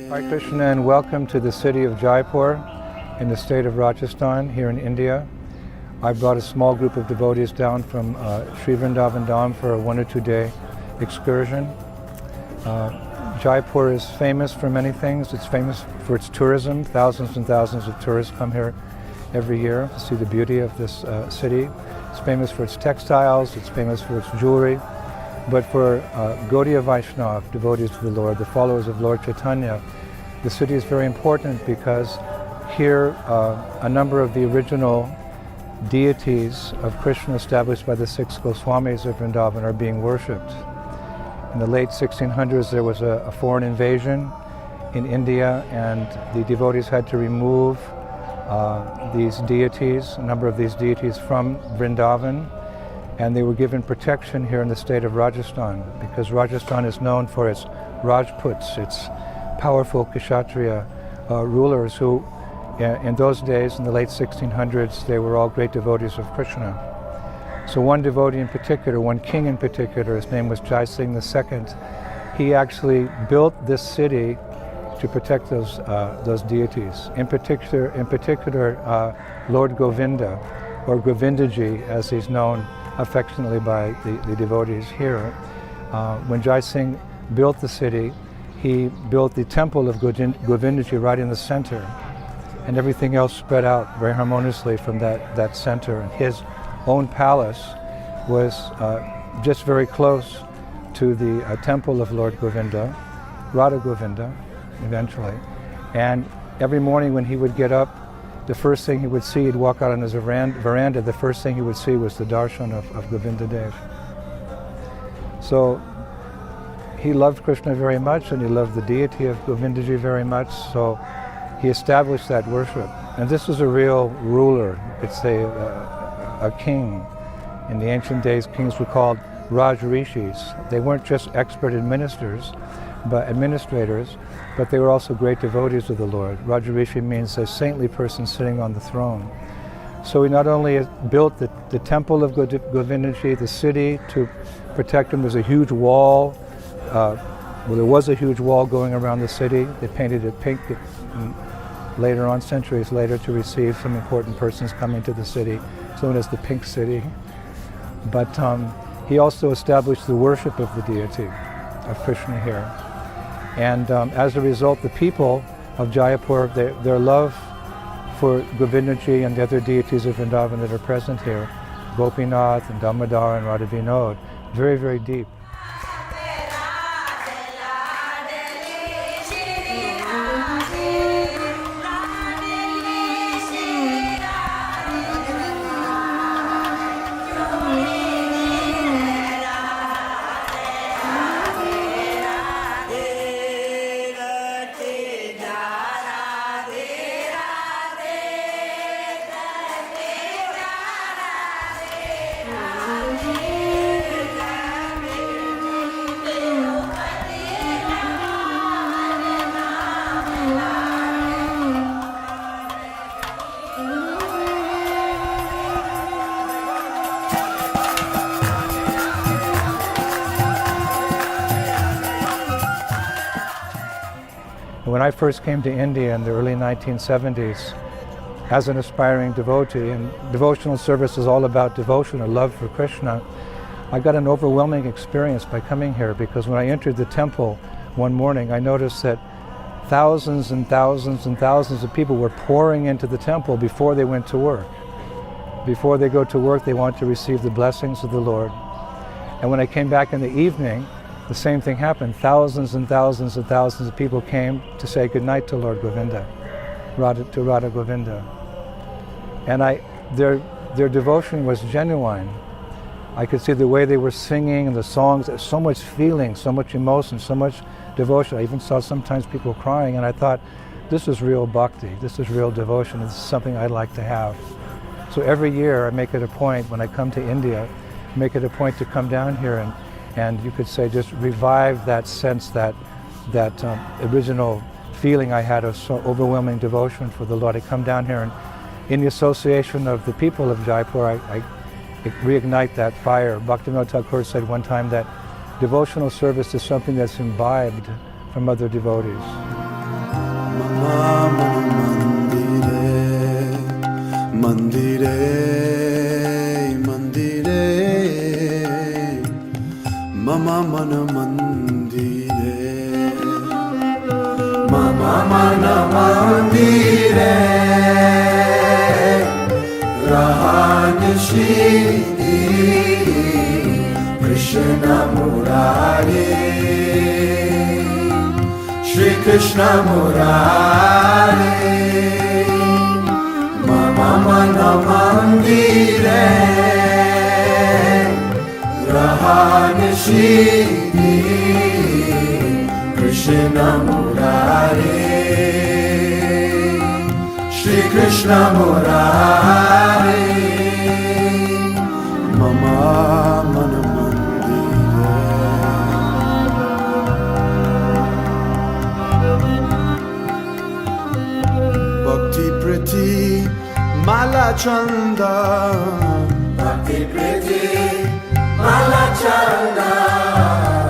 Hi Krishna, and welcome to the city of Jaipur in the state of Rajasthan here in India. I brought a small group of devotees down from Sri Vrindavan Dham for a 1 or 2 day excursion. Jaipur is famous for many things. It's famous for its tourism. Thousands and thousands of tourists come here every year to see the beauty of this city. It's famous for its textiles, it's famous for its jewelry. But for Gaudiya Vaishnava, devotees to the Lord, the followers of Lord Chaitanya, the city is very important because here a number of the original deities of Krishna established by the 6 Goswamis of Vrindavan are being worshipped. In the late 1600s there was a foreign invasion in India, and the devotees had to remove these deities, a number of these deities from Vrindavan, and they were given protection here in the state of Rajasthan, because Rajasthan is known for its Rajputs, its powerful Kshatriya rulers who, in those days, in the late 1600s, they were all great devotees of Krishna. So one devotee in particular, one king in particular, his name was Jai Singh II, he actually built this city to protect those deities. In particular, Lord Govinda, or Govindaji, as he's known affectionately by the devotees here. When Jai Singh built the city, he built the temple of Govindaji right in the center, and everything else spread out very harmoniously from that center. And his own palace was just very close to the temple of Lord Govinda, Radha Govinda, eventually. And every morning when he would get up, the first thing he would see, he'd walk out on his veranda, the first thing he would see was the darshan of Govinda Dev. So he loved Krishna very much, and he loved the deity of Govindaji very much, so he established that worship. And this was a real ruler, you could say a king. In the ancient days, kings were called Raj Rishis. They weren't just expert administrators, but they were also great devotees of the Lord. Rajarishi means a saintly person sitting on the throne. So he not only built the temple of Govindaji, the city, to protect him. There's a huge wall. There was a huge wall going around the city. They painted it pink later on, centuries later, to receive some important persons coming to the city, known as the Pink City. But he also established the worship of the deity of Krishna here. And as a result, the people of Jaipur, their love for Govindaji and the other deities of Vrindavan that are present here, Gopinath and Damodar and Radha Vinod, very, very deep. When I first came to India in the early 1970s, as an aspiring devotee, and devotional service is all about devotion or love for Krishna, I got an overwhelming experience by coming here, because when I entered the temple one morning, I noticed that thousands and thousands and thousands of people were pouring into the temple before they went to work. Before they go to work, they want to receive the blessings of the Lord. And when I came back in the evening, the same thing happened. Thousands and thousands and thousands of people came to say goodnight to Lord Govinda, to Radha Govinda. And their devotion was genuine. I could see the way they were singing and the songs, so much feeling, so much emotion, so much devotion. I even saw sometimes people crying, and I thought, this is real bhakti, this is real devotion, this is something I'd like to have. So every year I make it a point, when I come to India, make it a point to come down here and you could say just revive that sense, that original feeling I had of so overwhelming devotion for the Lord. I come down here and in the association of the people of Jaipur, I reignite that fire. Bhaktivinoda Thakur said one time that devotional service is something that's imbibed from other devotees. Mama mana mandire, Mama mana mandire, Rahanishi Krishna Murari, Shri Krishna Murari, Mama mana mandire, Rahanishi Krishna Murari, Shri Krishna Murari, Mama Mana Mandire. Bhakti Priti Mala Chanda, Bhakti Priti Mala Chanda,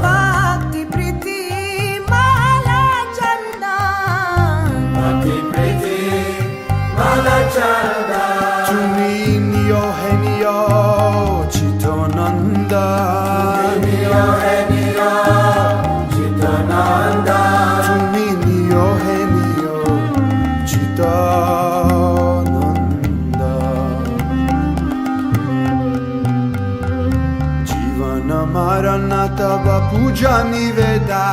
Bhakti Priti Mala Chanda, Bhakti Priti Mala Chanda, Tumi Niyo Hai Niyo Chitananda, Tumi Niyo Hai Niyo Chitananda, Tumi Niyo Hai Niyo Chitananda, Jivana Marana Tava Puja Niveda,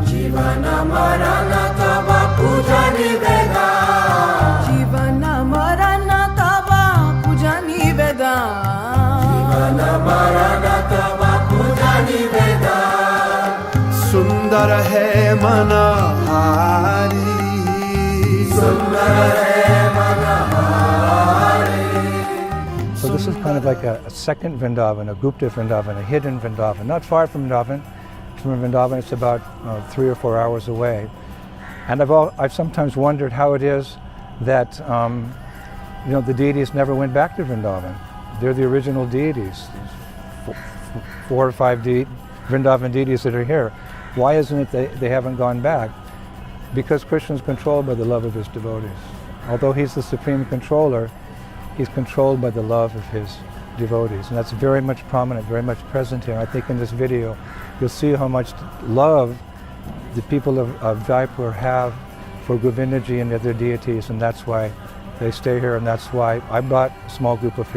Jivana Marana Tava Puja Niveda, Jivana Marana Tava Puja Niveda, Jivana Marana Tava Puja Niveda, Sundara hai manahari, Sundara hai manahari. So this is kind of like a second Vrindavan, a Gupta Vrindavan, a hidden Vrindavan, not far from Vrindavan. From Vrindavan, it's about 3 or 4 hours away. And I've sometimes wondered how it is that the deities never went back to Vrindavan. They're the original deities, 4 or 5 Vrindavan deities that are here. Why isn't it they haven't gone back? Because Krishna is controlled by the love of his devotees. Although he's the supreme controller, he's controlled by the love of his devotees. And that's very much prominent, very much present here. I think in this video, you'll see how much love the people of Jaipur have for Govindaji and the other deities, and that's why they stay here, and that's why I brought a small group of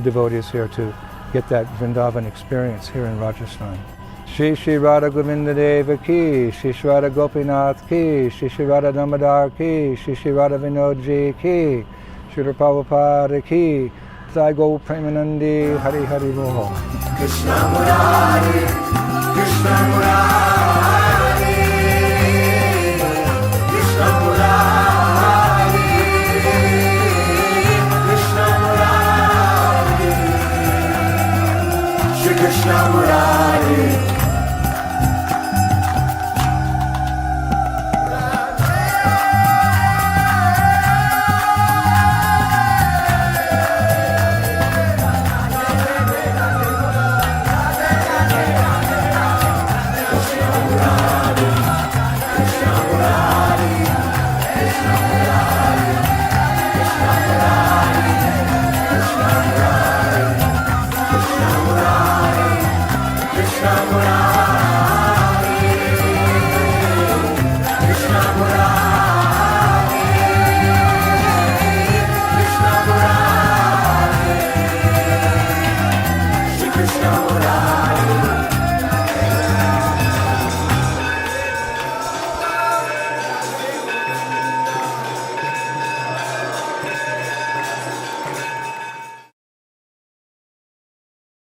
devotees here to get that Vrindavan experience here in Rajasthan. Shri Shri Radha Govinda Deva ki, Shri Shri Radha Gopinath ki, Shri Shri Radha Damodar ki, Shri Shri Radha Vinodji ki, Shri Prabhupada ki, Sai Go Premanandi, Hari Hari Bol. Krishna Murari, Krishna Murari.